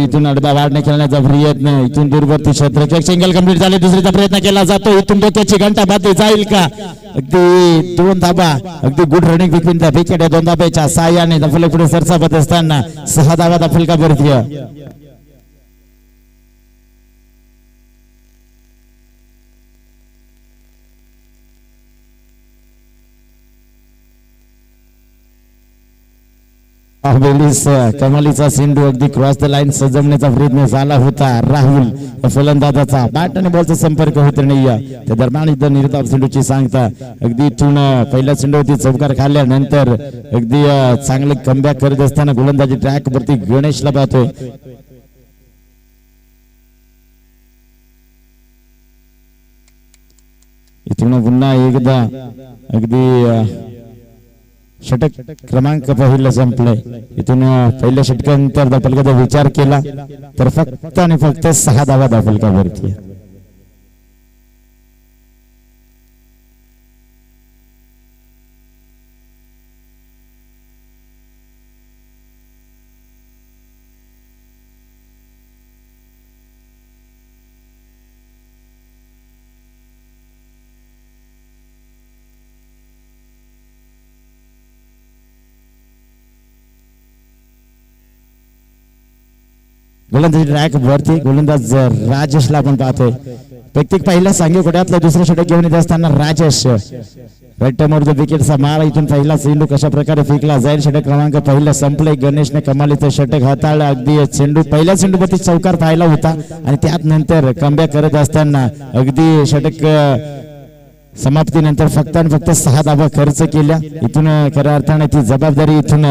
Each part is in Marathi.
इथून अडबा वाढणे खेळण्याचा प्रयत्न, इथून दूरवरती क्षेत्र सिंगल कंप्लीट झाले, दुसरीचा प्रयत्न केला जातो, इथून डोक्याची घंटा बाती जाईल का? अगदी 2 धाबा, अगदी good running between the wicket, 2 धाब्याच्या साहाय्याने दफल पुढे सरसावत असताना 6 धावा दफल का भारतीय. कमालीचा सिंधू अगदी क्रॉस द लाईन सजवण्याचा प्रयत्न झाला होता. राहुल फलंदाजाचा बॅट आणि बॉलचा संपर्क होत नाही. त्या दरम्यान इथं निर्धाव सिंधूची सांगता अगदी इथून पहिल्या सिंधूवरती चौकार खाल्ल्यानंतर अगदी चांगले कमबॅक करत असताना गोलंदाजी ट्रॅक वरती गणेशला पाहतोय. इथून पुन्हा एकदा अगदी षटक क्रमांक पहिला संपलाय. इथून पहिल्या षटकानंतर दाफलकाचा विचार केला तर फक्त आणि फक्त 6 धावा दाफलकावरती. गोलंदाजी ट्रॅक वरती गोलंदाज राजेशला आपण पाहतोय. व्यक्तिक पहिला सांगे कोट्यातला दुसरा षटक घेऊन येत असताना राजेश रट्टमोर विकेटचा मारा. इथून पहिला चेंडू कशा प्रकारे फेकला जाईल. षटक क्रमांक पहिला संपले. गणेशने कमालीचं षटक हाताळलं. अगदी चेंडू पहिल्या चेंडूवरती चौकार पाहिला होता आणि त्यात नंतर कमबॅक करत असताना अगदी षटक समाप्तीनंतर फक्त आणि फक्त 6 धावा खर्च केल्या. इथून खऱ्या अर्थाने ती जबाबदारी इथून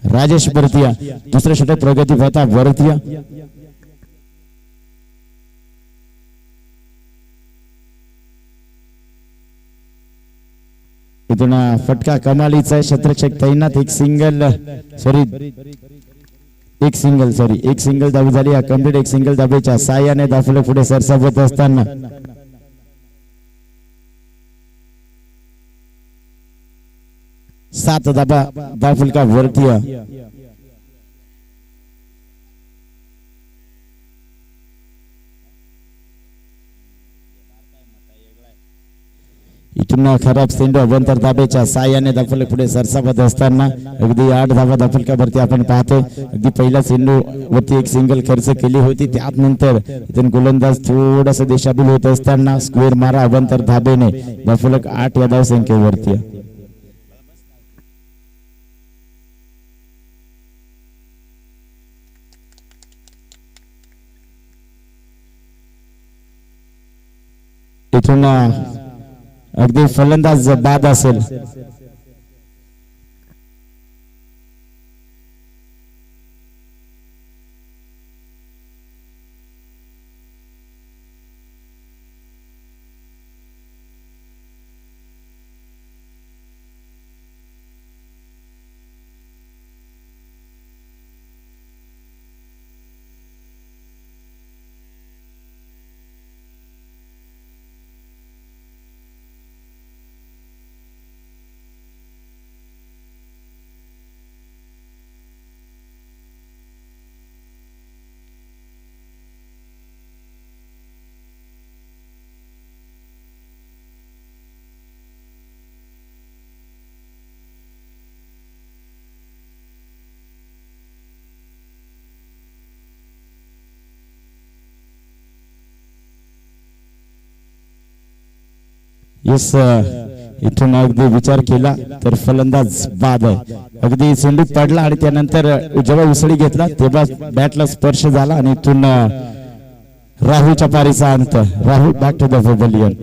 राजेश भारतीय. दुसरं षटक प्रगती होता भारतीय. इथून फटका कमालीचा क्षेत्ररक्षक तैनात. एक सिंगल धाव झाली कंप्लीट. एक सिंगल धाब्याच्या साहाय्याने दाफले पुढे सरसावत असताना 7 धाबा दाफलका भारतीय. इथून खराब चेंडू अभ्यंतर धाब्याच्या साहाय्याने दाफले पुढे सरसावत असताना अगदी 8 धाबा दाफलका भारतीय आपण पाहतोय. अगदी पहिल्या चेंडू वरती एक सिंगल खर्च केली होती. त्यानंतर इथून गोलंदाज थोडासा दिशाभूल होत असताना स्क्वेअर मारा अभ्यंतर धाबेने दाफलक 8 या धाव संख्येवरती. इथून अगदी फलंदाज बाद असेल. इथून अगदी विचार केला तर फलंदाज बाद आहे. अगदी चेंडू पडला आणि त्यानंतर जेव्हा उसळी घेतला तेव्हा बॅटला स्पर्श झाला आणि इथून राहुलच्या पारीचा अंत. Rahul back to the pavilion.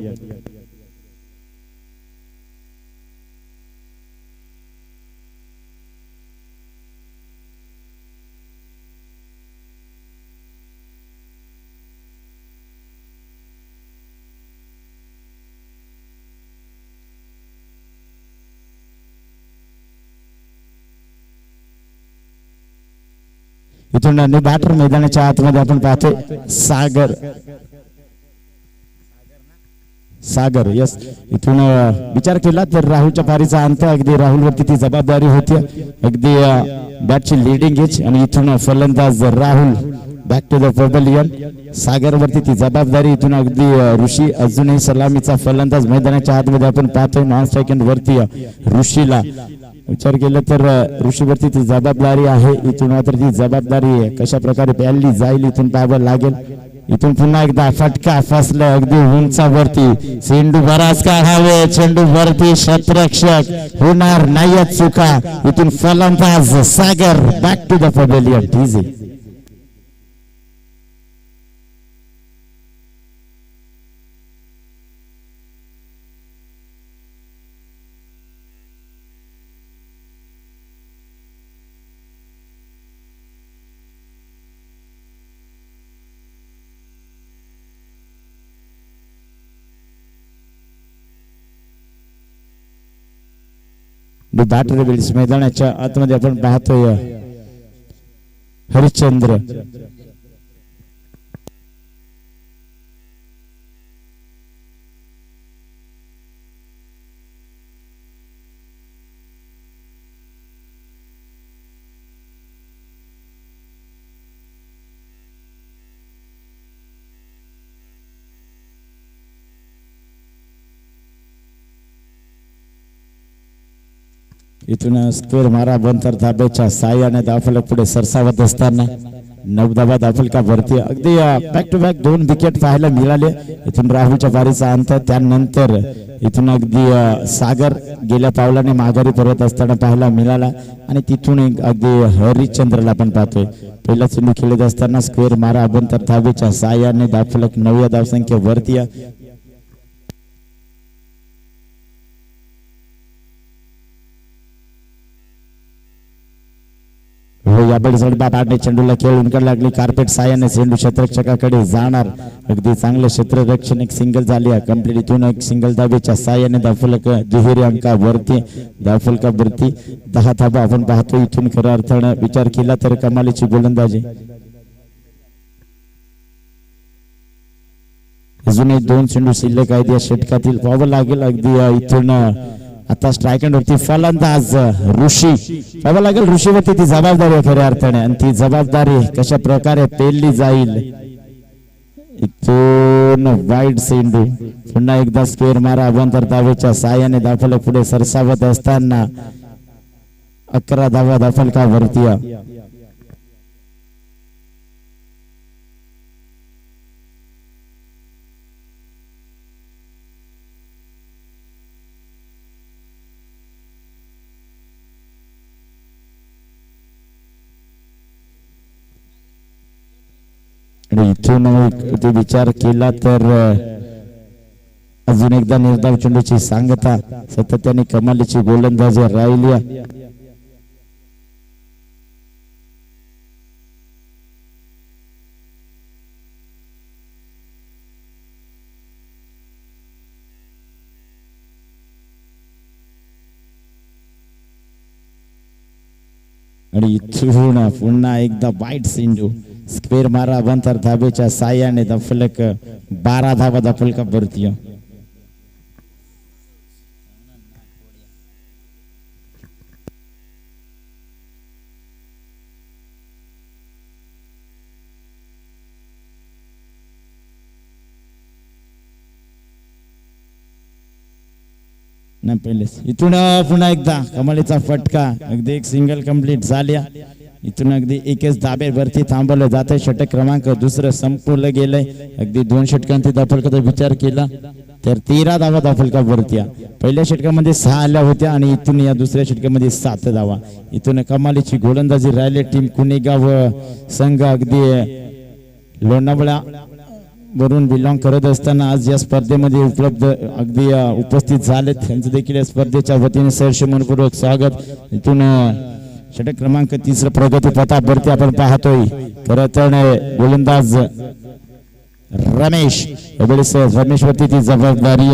इथून बॅटर मैदानाच्या आतमध्ये आपण पाहतोय सागर सागर यस इथून विचार केला तर राहुलच्या पारीचा अंत अगदी राहुलवरती ती जबाबदारी होती अगदी बॅटची लिडिंग एज आणि इथून फलंदाज Rahul back to the pavilion सागरवरती ती जबाबदारी इथून अगदी ऋषी अजूनही सलामीचा फलंदाज मैदानाच्या आतमध्ये आपण पाहतोय नॉन स्ट्राइक वरती ऋषीला विचार केला तर ऋषीवरती ती जबाबदारी आहे इथून मात्र ती जबाबदारी कशा प्रकारे प्यायली जाईल इथून पाहावं लागेल इथून पुन्हा एकदा फटका फसला अगदी उंचावरती चेंडू बराच काळ हवे चेंडू वरती क्षेत्ररक्षक होणार नाही चुका इथून फलंदाज Sagar back to the pavilion TG मैदानाच्या आतमध्ये आपण पाहतोय हरिश्चंद्र इथून स्क्वेअर मारा बंतर धाब्याच्या साह्याने धावफलक पुढे सरसावत असताना नवदाबा धावफलका भरती अगदी बॅक टू बॅक 2 विकेट पाहायला मिळाले इथून राहुलच्या पारीचा अंत त्यानंतर इथून अगदी सागर गेल्या पावलाने माघारी परत असताना पाहायला मिळाला आणि तिथून अगदी हरिश्चंद्रला आपण पाहतोय पहिला चेंडू खेळत असताना स्क्वेअर मारा बंतर धाब्याच्या साह्याने धावफलक 9व्या धावसंख्येवरती यावेळी चेंडूला खेळून लागली कार्पेट साह्याने चेंडू क्षेत्ररक्षकाकडे जाणार अगदी चांगले क्षेत्ररक्षण एक सिंगल झाली आहे कंप्लीट इथून एक सिंगल धाबेच्या साह्याने धावफलक दुहेरी अंकावरती धावफलकावरती 10 धाबा आपण पाहतो इथून खऱ्या अर्थाने विचार केला तर कमालीची गोलंदाजी अजूनही 2 चेंडू शिल्लक आहेत या षटकातील पाहावं लागेल अगदी इथून आता स्ट्राइक वरती फलंदाज ऋषी पाहावं लागेल ऋषीवरती ती जबाबदारी आहे खऱ्या अर्थाने आणि ती जबाबदारी कशा प्रकारे पेलली जाईल इथून वाईड चेंडू पुन्हा एकदा स्क्वेअर मारा अभ्यंतर धावेच्या साह्याने धावफलक पुढे सरसावत असताना 11 धावा धावफलकावरती इथून विचार केला तर अजून एकदा निर्धाव चेंडूची सांगता सातत्याने कमालीची गोलंदाजी राहिली आणि इथून पुन्हा एकदा वाईट चेंडू स्क्वेअर मारा बंतर धाबेच्या साह्याने धावफलक 12 धावा धावफलकावरती इथून पुन्हा एकदा कमालीचा फटका अगदी एक सिंगल कंप्लीट झाल्या इथून अगदी एकच धाब्यावरती थांबवलं जाते षटक क्रमांक दुसरं संपवलं गेलंय अगदी 2 षटकांची धावफलकाचा विचार केला तर 13 धावा धावफलकावरती पहिल्या षटकामध्ये 6 आल्या होत्या आणि इथून या दुसऱ्या षटकामध्ये 7 धावा इथून कमालीची गोलंदाजी राहिली टीम कुणेगाव संघ अगदी लोणावळा वरून बिलॉंग करत असताना आज या स्पर्धेमध्ये उपलब्ध अगदी उपस्थित झालेत त्यांचं देखील या स्पर्धेच्या वतीने सहर्ष मनपूर्वक स्वागत इथून षटक क्रमांक 3 प्रगती पथावरती आपण पाहतोय खरं तर गोलंदाज रमेश रमेशवरती ती जबाबदारी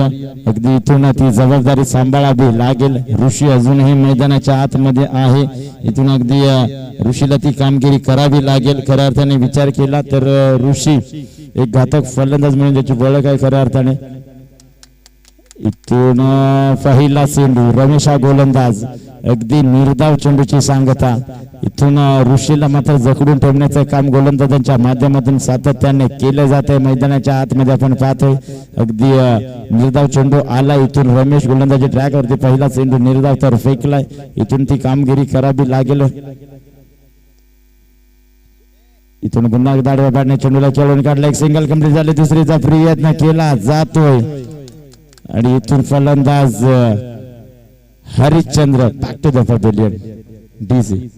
अगदी इथून ती जबाबदारी सांभाळावी लागेल ऋषी अजूनही मैदानाच्या आतमध्ये आहे इथून अगदी ऋषीला ती कामगिरी करावी लागेल खऱ्या अर्थाने विचार केला तर ऋषी एक घातक फलंदाज म्हणून त्याची ओळख आहे खऱ्या अर्थाने इथून पहिला चेंडू रमेश हा गोलंदाज अगदी निर्धाव चेंडूची सांगता. इथून ऋषीला मात्र जखडून ठेवण्याचं काम गोलंदाजांच्या माध्यमातून सातत्याने केलं जात आहे. मैदानाच्या आतमध्ये आपण पाहतोय अगदी निर्धाव चेंडू आला. इथून रमेश गोलंदाजी ट्रॅकवरती पहिला चेंडू निर्धाव तर फेकलाय. इथून ती कामगिरी करावी लागेल. इथून पुन्हा दाडवा पाडणे चेंडूला खेळून काढला. एक सिंगल कंप्लीट झाले. दुसरीचा प्रयत्न केला जातोय आणि इथून फलंदाज Harishchandra back to the pavilion DC.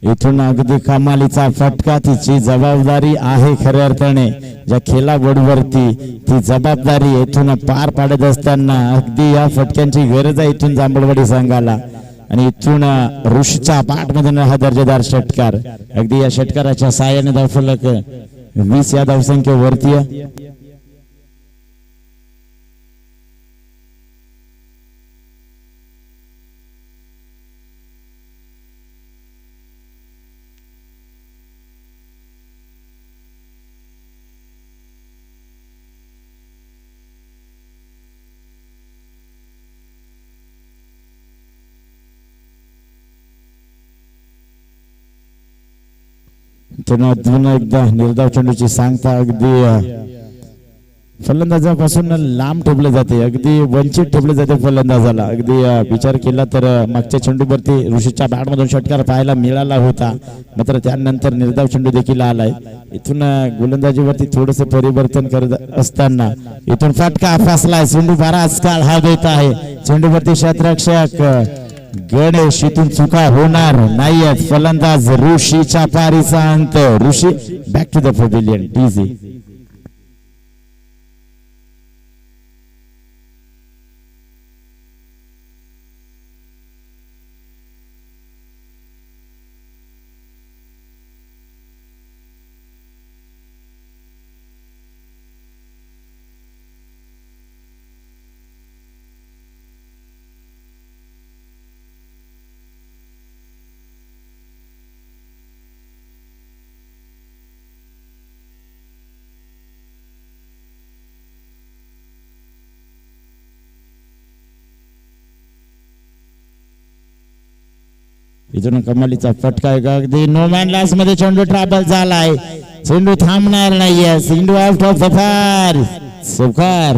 इथून अगदी कमालीचा फटका. तिची जबाबदारी आहे खऱ्या अर्थाने ज्या खेळाडूवरती ती जबाबदारी इथून पार पाडत असताना अगदी या फटक्यांची गरज आहे इथून जांभळवाडी संघाला. आणि इथून ऋषीच्या पाठमधून हा दर्जेदार षटकार. अगदी या षटकाराच्या साहाय्याने धावफलक 20 या धावसंख्येवरती. अजून एकदा निर्धाव चेंडूची सांगता. अगदी फलंदाजापासून लांब ठेवले जाते. अगदी वंचित ठेवले जाते फलंदाजाला. अगदी विचार केला तर मागच्या चेंडूवरती ऋषीच्या बॅटमधून षटकार पाहायला मिळाला होता. मात्र त्यानंतर निर्धाव चेंडू देखील आलाय. इथून गोलंदाजीवरती थोडस परिवर्तन करत असताना इथून फटका फसलाय. चेंडू बराच काळ हा देत आहे. चेंडूवरती क्षेत्ररक्षक गणेश. इथून चुका होणार नाहीयेत. फलंदाज ऋषीच्या पारीचा अंत. Rishi back to the pavilion DC. इथून कमालीचा फटका. अगदी नो मॅन लॅस मध्ये चेंडू ट्रॅबल झालाय. चेंडू थांबणार नाहीये. चेंडू आउट ऑफ द फार. चौकार.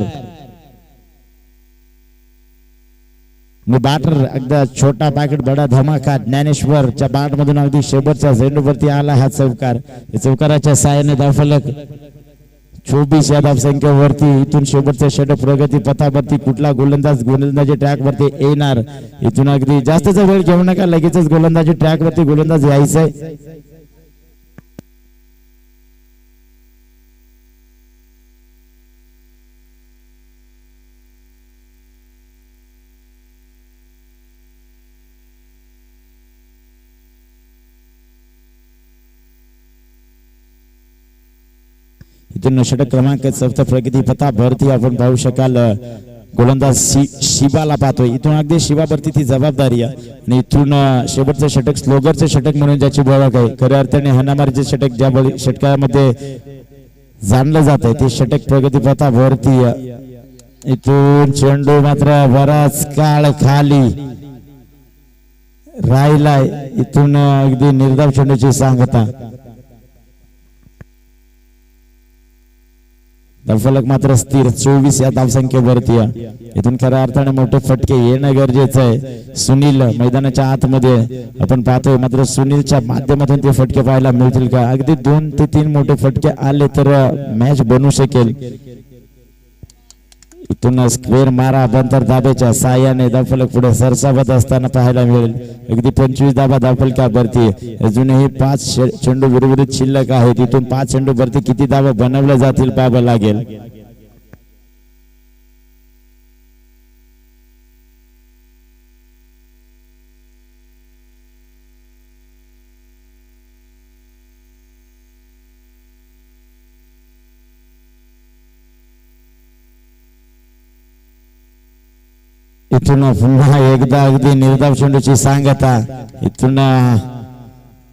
बॅटर अगदी छोटा पॅकेट बडा धमाका. ज्ञानेश्वरच्या बॅट मधून अगदी शेवटच्या चेंडूवरती आला हा चौकार. चौकाराच्या साहाय्याने धावफलक 24 या धावसंख्येवरती. इथून शेवटचे षटक प्रगती पथावरती. कुठला गोलंदाजी ट्रॅक वरती येणार. इथून अगदी जास्तचा वेळ घेऊ नका. लगेचच गोलंदाजी ट्रॅक वरती गोलंदाज यायचंय. इथून षटक क्रमांक 14 प्रगती पथावरती आपण पाहू शकाल गोलंदाज शिवाला पाहतोय. इथून अगदी शिवावरती ती जबाबदारी आहे. आणि इथून शेवटचं षटक स्लोगरचे षटक म्हणून ज्याची ओळख आहे. खऱ्या अर्थाने हाणामारीचे षटक ज्या षटकामध्ये जाणलं जात आहे ते षटक प्रगती पथावरती. इथून चेंडू मात्र बराच काळ खाली राहिलाय. इथून अगदी निर्धाव चेंडूची सांगता. धावफलक मात्र स्थिर 24 या धावसंख्येवरती. इथून खऱ्या अर्थाने मोठे फटके येणं गरजेचं आहे. सुनील मैदानाच्या आतमध्ये आपण पाहतोय. मात्र सुनीलच्या माध्यमातून ते फटके पाहायला मिळतील का. अगदी 2 ते 3 मोठे फटके आले तर मॅच बनू शकेल. इथून स्क्वेअर मारा बंतर धाब्याच्या साह्याने धावफलक पुढे सरसावत असताना पाहायला मिळेल. अगदी 25 धाबा धावफलकावरती. अजूनही 5 चेंडू विरुद्ध शिल्लक आहेत. तिथून 5 चेंडू वरती किती धाबा बनवल्या जातील पाहावं लागेल. इथून पुन्हा एकदा अगदी निर्धाव चेंडूची सांगता. इथून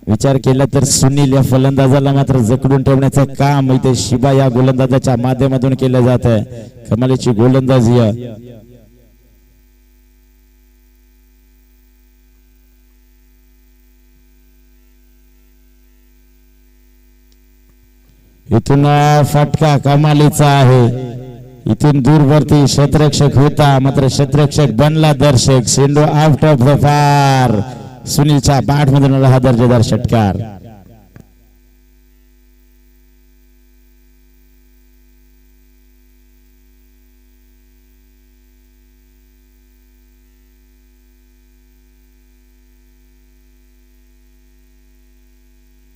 विचार केला तर सुनील या फलंदाजाला मात्र जकडून ठेवण्याचं काम इथे शिबा या गोलंदाजाच्या माध्यमातून केलं जात आहे. कमालीची गोलंदाजी आहे. इथून फटका कमालीचा आहे. इथून दूरवरती क्षेत्ररक्षक होता मात्र क्षेत्ररक्षक बनला दर्शक. चेंडू out of the far. सुनीलच्या bat मधून हा दर्जेदार षटकार.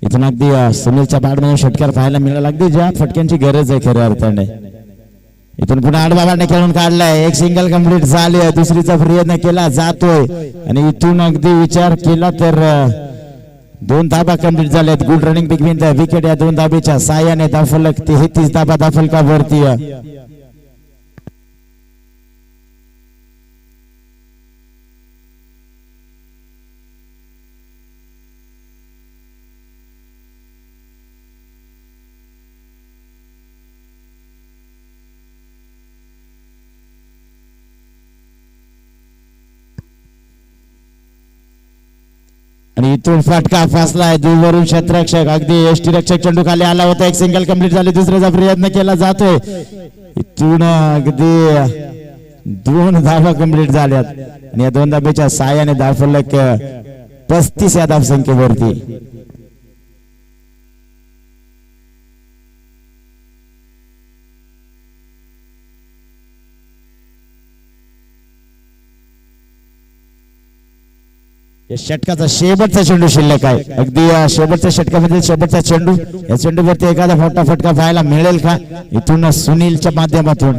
इथून अगदी सुनीलच्या बॅट मधून षटकार पाहायला मिळाला. अगदी ज्या फटक्यांची गरज आहे खऱ्या अर्थाने. इथून पुन्हा आडबाबाने खेळून काढलाय. एक सिंगल कंप्लीट झाली. दुसरीचा प्रयत्न केला जातोय आणि इथून अगदी विचार केला तर 2 धाबा कंप्लीट झालेत. Good running between the wicket. या 2 धाब्याच्या साहाय्याने धावफलक 33 धाबा धावफलकावरती. आणि इथून फटका फसलाय दूरवरून क्षेत्ररक्षक. अगदी यष्टीरक्षक चेंडू खाली आला होता. एक सिंगल कंप्लीट झाली. दुसऱ्याचा प्रयत्न केला जातोय. इथून अगदी 2 धावा कंप्लीट झाल्यात आणि या 2 धाब्याच्या साहाय्याने धावफलक 35 या धावसंख्येवरती. षटकाचा शेवटचा चेंडू शिल्लक आहे. अगदी शेवटच्या षटकामध्ये शेवटचा चेंडू. या चेंडूवरती एखादा मोठा फटका पाहायला मिळेल का इथून सुनीलच्या माध्यमातून.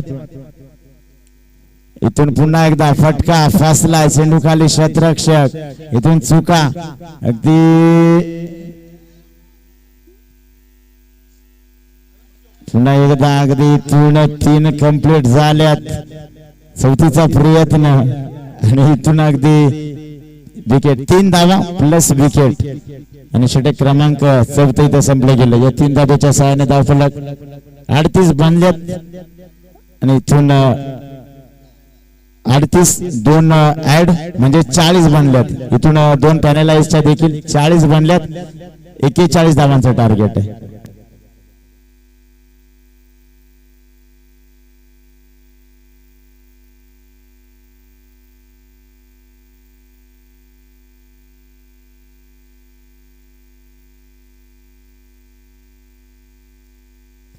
इथून पुन्हा एकदा फटका फसलाय. चेंडू खाली क्षेत्ररक्षक. इथून चुका अगदी पुन्हा एकदा अगदी इथून 3 कंप्लीट झाल्यात. 34चा प्रयत्न आणि इथून अगदी विकेट. 3 धावा प्लस विकेट आणि षटक क्रमांक 4 इथे संपले गेले. या 3 धाब्याच्या सहाय्याने धावफलक 38 बनल्यात आणि इथून 38 2 ऍड म्हणजे 40 बनल्यात. इथून 2 पॅनलाइजच्या देखील 40 बनल्यात. 41 धावांचं टार्गेट आहे.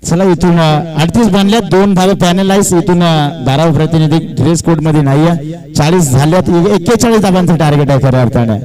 चला इथून 38 बनल्यात. 2 धावे पॅनलाइज. इथून 12 प्रतिनिधी ड्रेस कोड मध्ये नाहीये. 40 झाल्यात. 41 धावांचं टार्गेट आहे खऱ्या अर्थाने.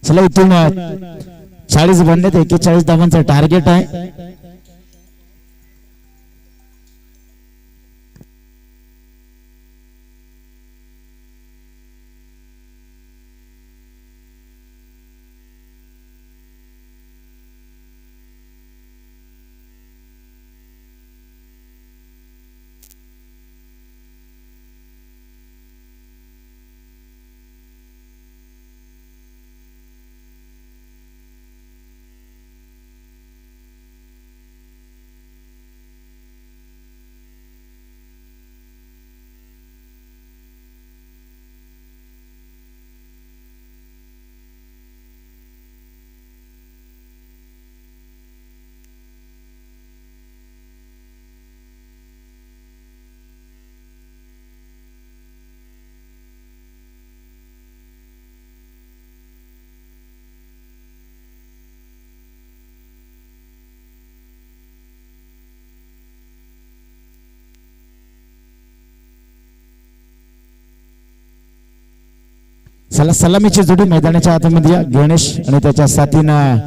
चला इथून 40 बनलेत. 41 धावांचं टार्गेट आहे. चला सलामीची जोडी मैदानाच्या आतमध्ये या. गणेश आणि त्याच्या साथीनं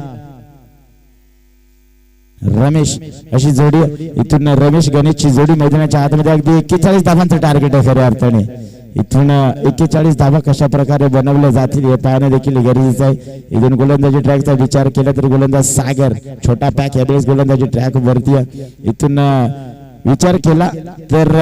रमेश अशी जोडी. इथून रमेश गणेशची जोडी मैदानाच्या आतमध्ये अगदी 41 धावांचं टार्गेट आहे खऱ्या अर्थाने. इथून 41 धावा कशा प्रकारे बनवल्या जातील हे पाहणं देखील गरजेचं आहे. इथून गोलंदाजी ट्रॅकचा विचार केला तर गोलंदाज सागर छोटा पॅक यावेळेस गोलंदाजी ट्रॅक वरती आहे. इथून विचार केला तर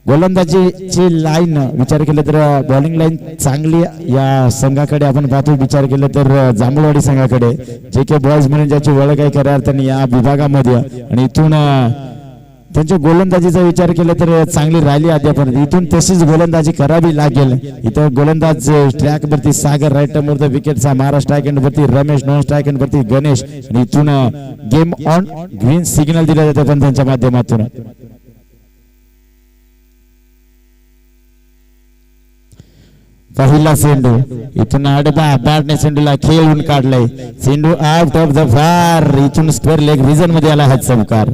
गोलंदाजीची लाईन विचार केला तर बॉलिंग लाईन चांगली या संघाकडे आपण पाहतो. विचार केला तर जांभूळवाडी संघाकडे जे के बॉयज म्हणून ज्याची ओळख आहे खऱ्या अर्थाने या विभागामध्ये. आणि इथून त्यांच्या गोलंदाजीचा विचार केला तर चांगली राहिली अद्यापर्यंत. इथून तशीच गोलंदाजी करावी लागेल. इथं गोलंदाज ट्रॅक वरती सागर, राईट वर विकेटचा महाराष्ट्र स्ट्राईक एंड वरती रमेश, नॉन स्ट्राईक एंड वरती गणेश. आणि इथून गेम ऑन ग्रीन सिग्नल दिला जाते पण त्यांच्या माध्यमातून. पहिला चेंडू इथून आडबा बॅटने चेंडूला खेळून काढलाय. चेंडू आउट ऑफ द फार. इथून स्क्वेअर लेग रिजन मध्ये आला हा चौकार.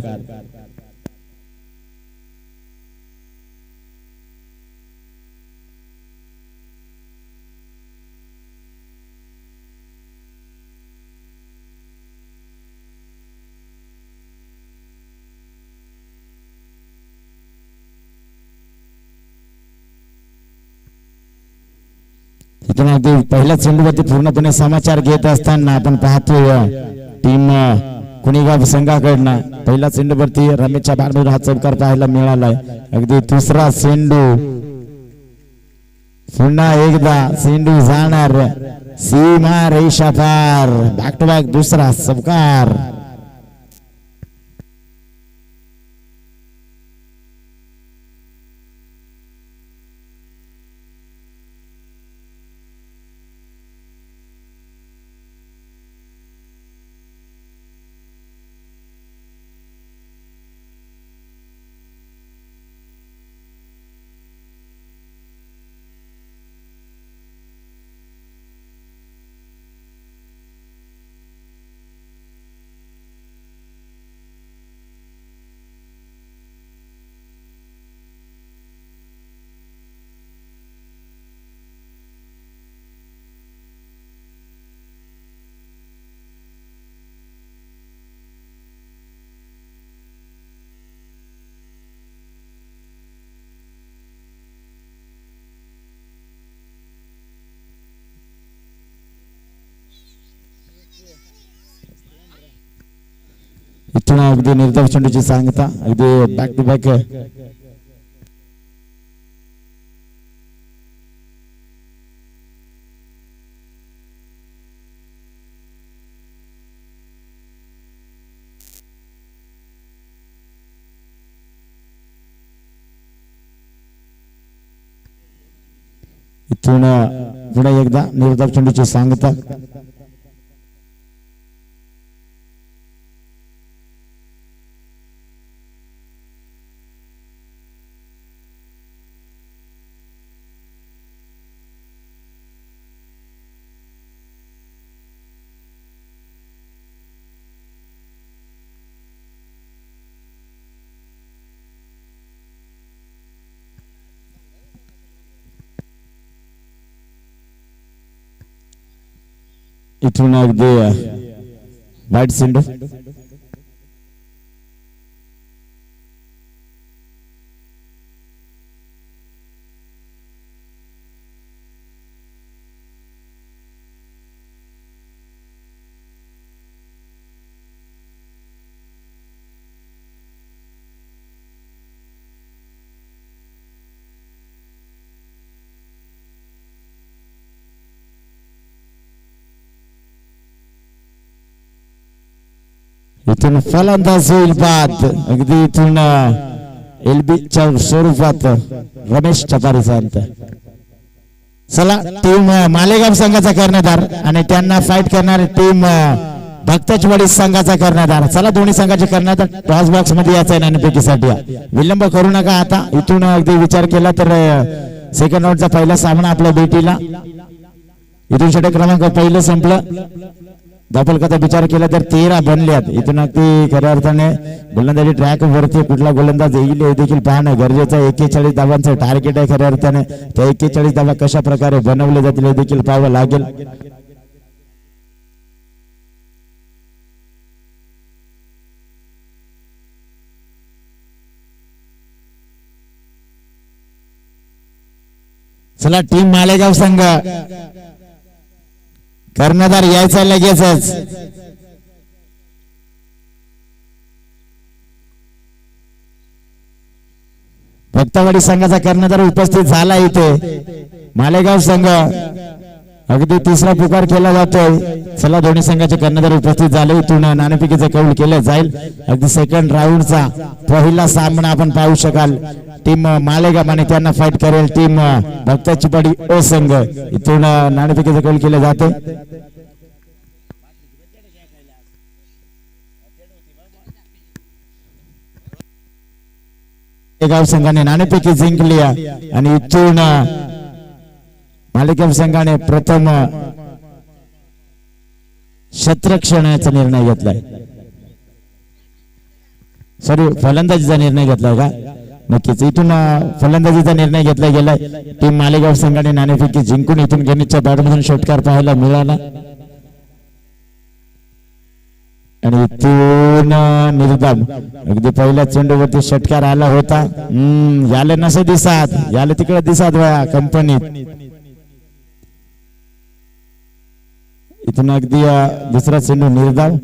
पहिल्या चेंडूवरती पूर्णपणे समाचार घेत असताना आपण पाहतोय टीम कुणीगाव संघाकडनं पहिला चेंडूवरती रमेशच्या बॅटमधून हा चौकार पाहायला मिळालाय. अगदी दुसरा चेंडू पुन्हा एकदा चेंडू जाणार सीमा रेषा पार. बॅक टू बॅक दुसरा चौकार. इथून अगदी निर्धाव चेंडूची सांगता अगदी बॅक टू बॅक इथून पुन्हा एकदा निर्धाव चेंडूची सांगता. इथून अगदी वाईट चेंडू. इथून फलंदाज होईल बाद. अगदी इथून एलबीच्या स्वरूपात रमेश चपारीचा अंत. चला टीम मालेगाव संघाचा कर्णधार आणि त्यांना फाईट करणारी टीम भक्तचवाडी संघाचा कर्णधार. चला दोन्ही संघाचे कर्णधार टॉस बॉक्स मध्ये यायचा आहे नाणेफेकीसाठी. विलंब करू नका. आता इथून अगदी विचार केला तर सेकंड राऊंडचा पहिला सामना आपल्या बेटीला. इथून षटक क्रमांक पहिलं संपलं. धापलकाचा विचार केला तर 13 बनल्यात. इथून अगदी खऱ्या अर्थाने गोलंदाजी ट्रॅक वरती कुठला गोलंदाज येईल हे देखील पाहणं गरजेचं आहे. 41 धावांचं टार्गेट आहे खऱ्या अर्थाने. त्या 41 धावा कशा प्रकारे बनवले जातील हे देखील पाहावं लागेल. चला टीम मालेगाव संघ कर्णधार यायचा लगेचच. भक्तवाडी संघाचा कर्णधार उपस्थित झाला इथे. मालेगाव संघ अगदी तिसरा पुकार केला जातोय. चला दोन्ही संघाचे कर्णधार उपस्थित झाले. इथून नाणेफेकीचे कौल केले जाईल. अगदी सेकंड राऊंडचा पहिला सामना आपण पाहू शकाल. टीम मालेगाव आणि त्यांना फाईट करेल टीम भक्ताची पडी ओ संघ. इथून नाणेफेकीचे कौल केले जाते. मालेगाव संघाने नाणेफेकी जिंकली आणि इथून मालेगाव संघाने प्रथम क्षेत्ररक्षणाचा निर्णय घेतलाय. सॉरी फलंदाजीचा निर्णय घेतलाय का? नक्कीच इथून फलंदाजीचा निर्णय घेतला गेलाय. टीम मालेगाव संघाने नाणेफेकी जिंकून इथून गणेशच्या बॅटमधून षटकार पाहायला मिळाला आणि इथून निर्धाम अगदी पहिल्या चेंडूवरती षटकार आला होता. याला नसे दिसत, याला तिकडे दिसत वया कंपनीत. इथून अगदी दुसरा चेंडू निर्धाव.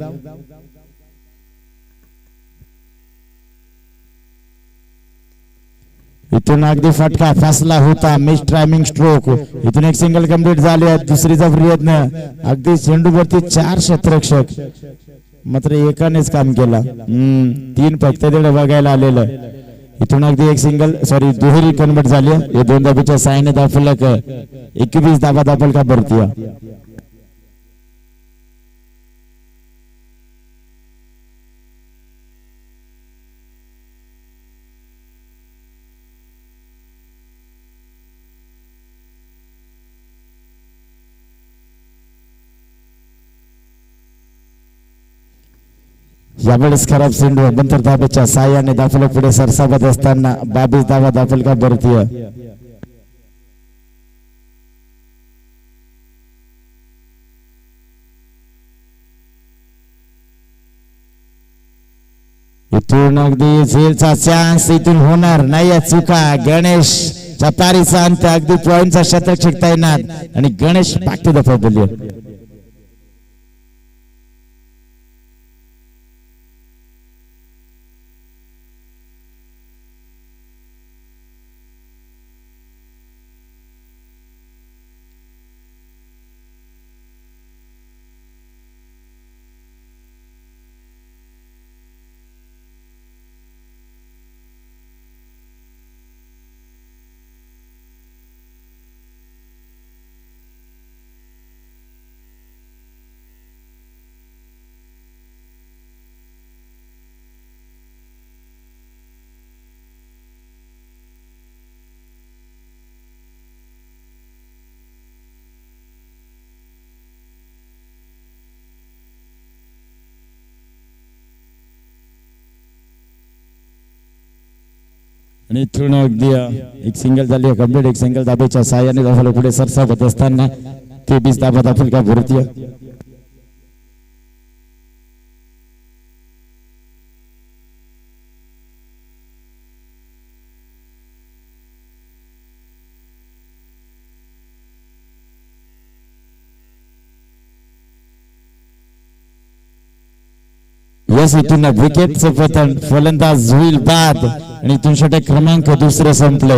इथून अगदी फटका फसला होता. Miss timing stroke. इथून एक सिंगल कंप्लीट झाली. दुसरीचा प्रयत्न अगदी चेंडूवरती 4 क्षेत्ररक्षक मात्र एकानेच काम केला. 3 फक्त तेवढे बघायला आलेलं. इथून अगदी एक सिंगल सॉरी दुहेरी कन्वर्ट झाली. हे 2 धाबीच्या साहाय्याने दाफलक 21 धाबा दाफल का भरती. यावेळेस खराब चेंडू नंतर धाब्याच्या साह्याने दाफल पुढे सरसावत असताना 22 धावा दाफल का भारतीय. इथून अगदी झेलचा चान्स इथून होणार नाही. चुका गणेश चपारीचा अंत. अगदी पॉइंटचा शतक शिकता येणार आणि Ganesh back to the pavilion. आणि इथून अगदी एक सिंगल झाली कंप्लीट. एक सिंगल दाबेच्या साह्याने दाखवलं पुढे सरसावत असताना 23 धाबा दाखल का भारतीय. यस इथून विकेटचं पतन. फलंदाज होईल बाद आणि इथून षटक क्रमांक 2 संपले.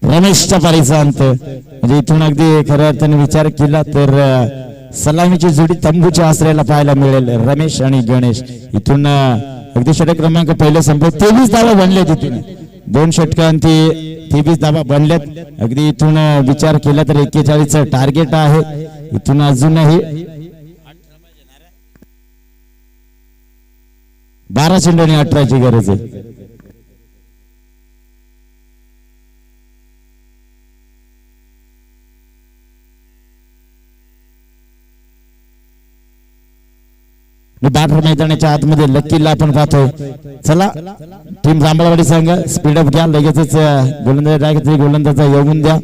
रमेशच्या पारीचा अंत. म्हणजे इथून अगदी खऱ्या अर्थाने विचार केला तर सलामीची जोडी तंबूच्या आश्रयाला पाहायला मिळेल. रमेश आणि गणेश. इथून अगदी षटक क्रमांक पहिले संपले. 23 धावा बनले. तिथून 2 षटकांती 23 धावा बनल्यात. अगदी इथून विचार केला तर 41चं टार्गेट आहे. इथून अजूनही 12 चेंडू आणि 18ची गरज आहे. बाटर मैदानाच्या आतमध्ये लक्कीला आपण पाहतोय. चला टीम जांभळवाडी संघ स्पीडअप घ्या, लगेचच गोलंदाजा येऊन द्या.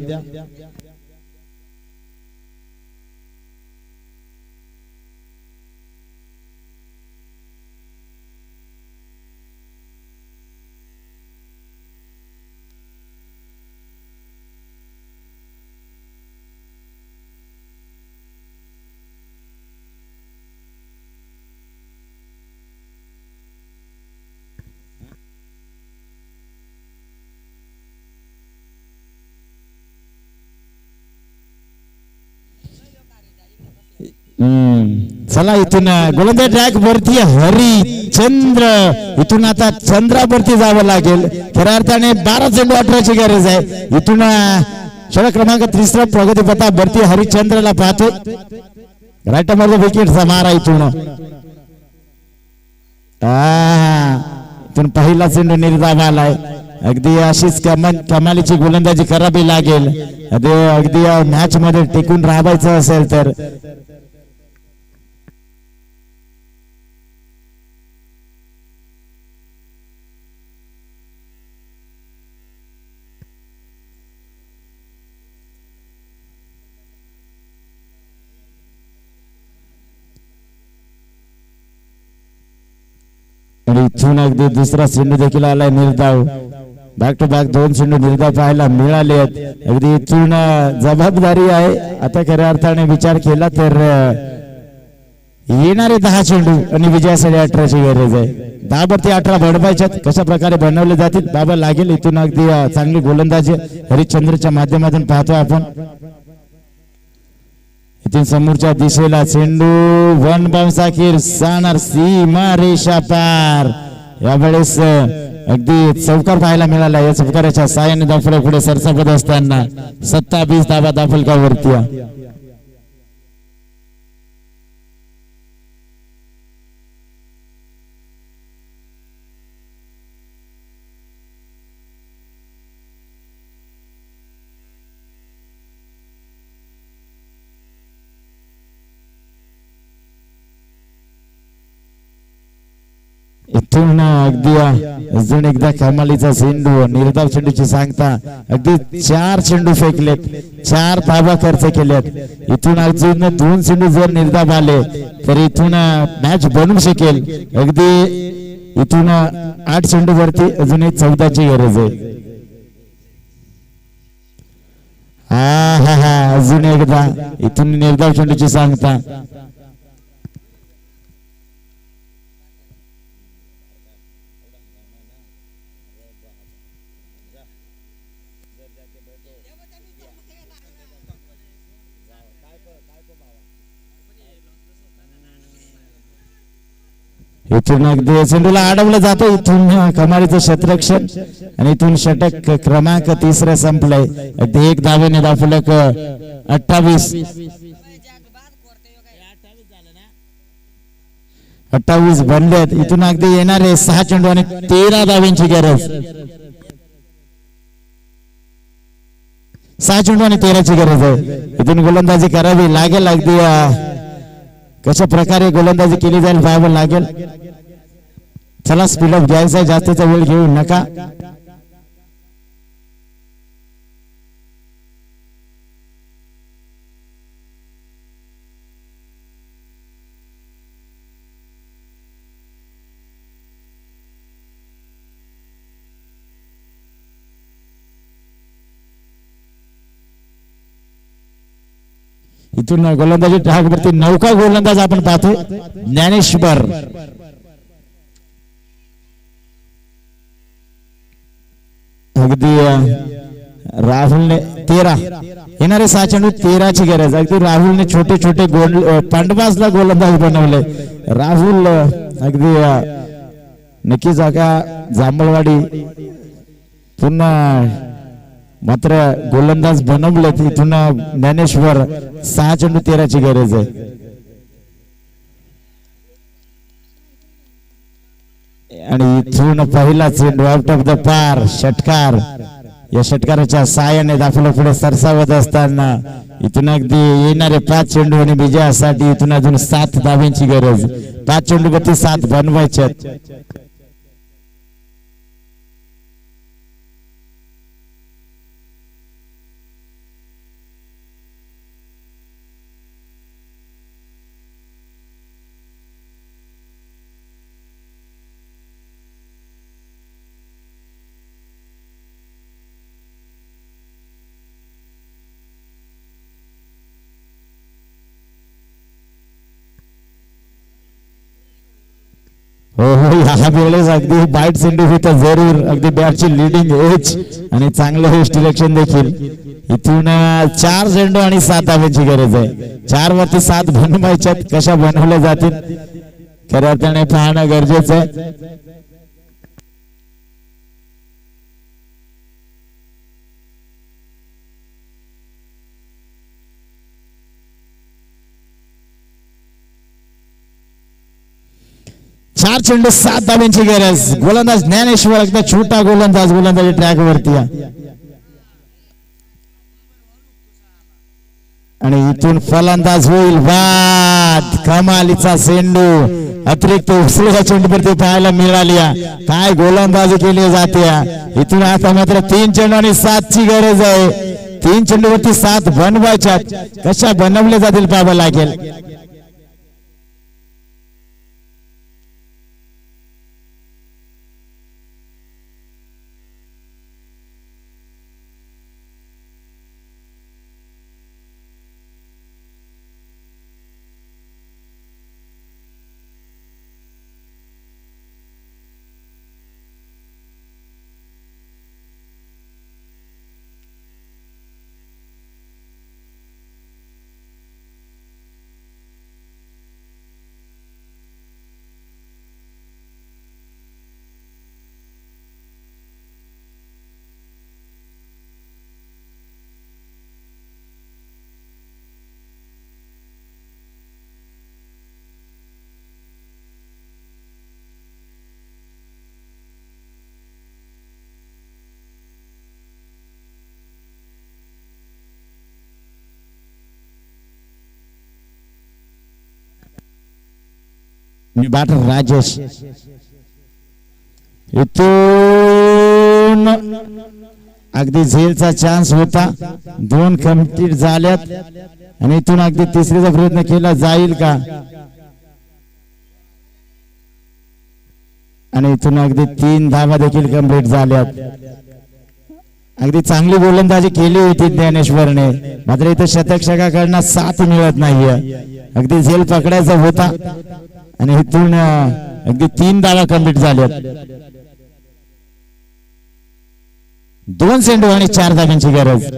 चला इथून गोलंदाज ट्रॅक वरती हरिचंद्र, इथून आता चंद्रावरती जावं लागेल. खऱ्या अर्थाने 12 चेंडू 18ची गरज आहे. इथून षटक क्रमांक 3 प्रगतीपथा वरती हरिचंद्रला पाहतो. राईट मध्ये विकेटचा मारा इथून. इथून पहिला चेंडू निर्धाव आलाय. अगदी अशीच कमालीची गोलंदाजी करावी लागेल अगदी मॅच मध्ये टिकून राहायचं असेल तर. इथून अगदी दुसरा चेंडू देखील आलाय निर्धाव. बॅक टू बॅक 2 चेंडू निर्धाव पाहायला मिळाले आहेत. अगदी इथून जबाबदारी आहे. आता खऱ्या अर्थाने विचार केला तर येणारे 10 चेंडू आणि विजयासाठी 18ची गरज आहे. 10 वरती 18 बनवायच्यात. कशा प्रकारे बनवले जातील बाबा लागेल. इथून अगदी चांगली गोलंदाजी हरिश्चंद्रच्या माध्यमातून पाहतो आपण. इथून समोरच्या दिशेला चेंडू वन बाउन्स अखेर जाणार सीमा रेषा पार. यावेळेस अगदी चौकार पाहायला मिळाला. या चौकाराच्या साहाय्याने दाफला पुढे सरसावत असताना 27 धावा दाफलकावरती. इथून अगदी अजून एकदा कमालीचा चेंडू निर्धाव चेंडूची सांगता. अगदी 4 चेंडू फेकलेत, 4 धावा खर्च केल्यात. इथून अजून 2 चेंडू जर निर्धाव आले तर इथून मॅच बनू शकेल. अगदी इथून 8 चेंडू वरती अजून 14ची गरज आहे. हा अजून एकदा इथून निर्धाव चेंडूची सांगता. इथून अगदी चेंडूला अडवलं जातं. इथून कमालीचं क्षेत्ररक्षण आणि इथून षटक क्रमांक 3 संपलंय. अगदी 1 धावेने दाफलक 28 बनलेत. इथून अगदी येणारे 6 चेंडू आणि 13 धाव्यांची गरज. 6 चेंडू आणि 13ची गरज आहे. इथून गोलंदाजी करावी लागेल. अगदी कशा प्रकारे गोलंदाजी केली जाईल पाहावं लागेल. चला स्पीडअप घ्यायचा, जास्तीचा वेळ घेऊ नका. इथून गोलंदाजी ट्रॅकवरती नौका गोलंदाज आपण पाहतो ज्ञानेश्वर. अगदी राहुलने 13 येणारे 6 चेंडू 13ची गरज. अगदी राहुलने छोटे छोटे पांडवासला गोलंदाज बनवले. राहुल अगदी नक्की जागा जांभळवाडी पुन्हा मात्र गोलंदाज बनवले. इथून ज्ञानेश्वर 6 चेंडू 13ची गरज आहे. आणि इथून पहिला चेंडू आउट ऑफ द पार षटकार. या षटकाराच्या साहाय्याने दाखवलं पुढे सरसावत असताना इथून अगदी येणारे 5 चेंडू आणि विजयासाठी इथून अजून 7 धाब्यांची गरज. 5 चेंडूवरती 7 बनवायच्यात. हो हो ह्या वेळेस अगदी बाईट चेंडू होता जरूर. अगदी बॅटची लिडिंग एज आणि चांगलं होस्ट डिरेक्शन देखील. इथून 4 चेंडू आणि 7 धाब्यांची गरज आहे. 4 वरती 7 बनवायच्यात. कशा बनवल्या जातील खऱ्या अर्थाने पाहणं गरजेचं आहे. चार चेंडू 7 धाब्यांची गरज. गोलंदाज ज्ञानेश्वर अगदी छोटा गोलंदाजी ट्रॅक वरती आणि इथून फलंदाज होईल बाद. कमालीचा चेंडू अतिरिक्त उसळीच्या चेंडूवरती पाहायला मिळाली. काय गोलंदाजी केली जाते. इथून आता मात्र 3 चेंडू आणि 7 ची गरज आहे. 3 चेंडूवरती 7 बनवायच्या. कशा बनवल्या जातील पाहावं लागेल. मी बॅटर राजेश. इथून अगदी झेलचा चान्स होता. 2 कंप्लीट झाल्यात आणि इथून अगदी तिसरीचा प्रयत्न केला जाईल का. आणि इथून अगदी 3 धावा देखील कंप्लीट झाल्यात. अगदी चांगली गोलंदाजी केली होती ज्ञानेश्वरने. मात्र इथे शतक-षटकाकडनं साथ मिळत नाहीये. अगदी झेल पकडायचा होता आणि इथून अगदी 3 धावा कंप्लीट झाल्यात. 2 चेंडू आणि 4 धाब्यांची गरज.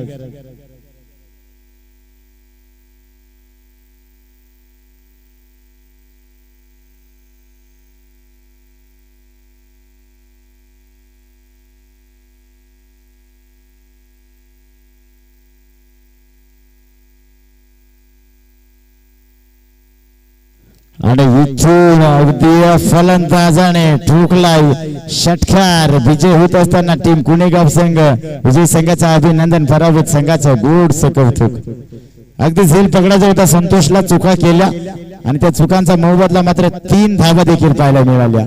आणि इथून अगदी फलंदाजाने ठोकलाय षटकार. विजय होत असताना टीम कुणेगाव संघ विजय संघाचा अभिनंदन. पराभूत संघाचा गोड कौतुक. अगदी झेल पकडायचा होता. संतोषला चुका केल्या आणि त्या चुकांचा मोबदला मात्र 3 धावा देखील पाहायला मिळाल्या.